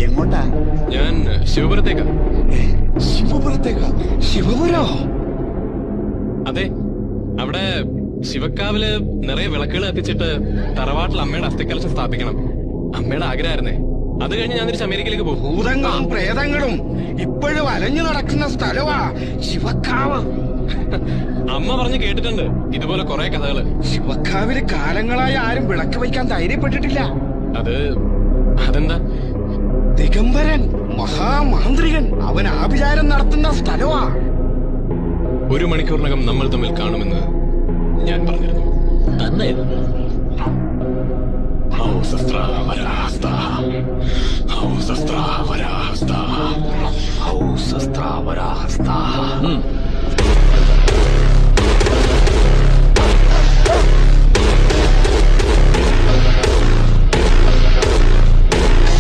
എങ്ങോട്ടാ? ഞാൻ ശിവപുരത്തേക്കാ. ശിവപുരത്തേക്കാ? ശിവപുരോ? അതെ, അവിടെ ശിവക്കാവില് നിറയെ വിളക്കുകൾ കത്തിച്ചിട്ട് തറവാട്ടിൽ അമ്മയുടെ അസ്ഥിക്കലശം സ്ഥാപിക്കണം. അമ്മയുടെ ആഗ്രഹമായിരുന്നേ. അത് കഴിഞ്ഞ് ഞാൻ തിരിച്ച് അമേരിക്കയിലേക്ക് പോകും. ഭൂതങ്ങളും പ്രേതങ്ങളും ഇപ്പോഴും അലഞ്ഞു നടക്കുന്ന സ്ഥലവാ ശിവക്കാവ്. അമ്മ പറഞ്ഞു കേട്ടിട്ടുണ്ട് ഇതുപോലെ കുറെ കഥകള്. ശിവക്കാവില് കാലങ്ങളായി ആരും വിളക്ക് വയ്ക്കാൻ ധൈര്യപ്പെട്ടിട്ടില്ല. അതെന്താ? ദിഗംബരൻ, മഹാമാന്ത്രികൻ, അവൻ ആഭിചാരം നടത്തുന്ന സ്ഥലവാ. 1 മണിക്കൂറിനകം നമ്മൾ തമ്മിൽ കാണുമെന്ന് ഞാൻ പറഞ്ഞിരുന്നു. തന്നെ ഔസസ്ത്രാവരാഹസ്താ.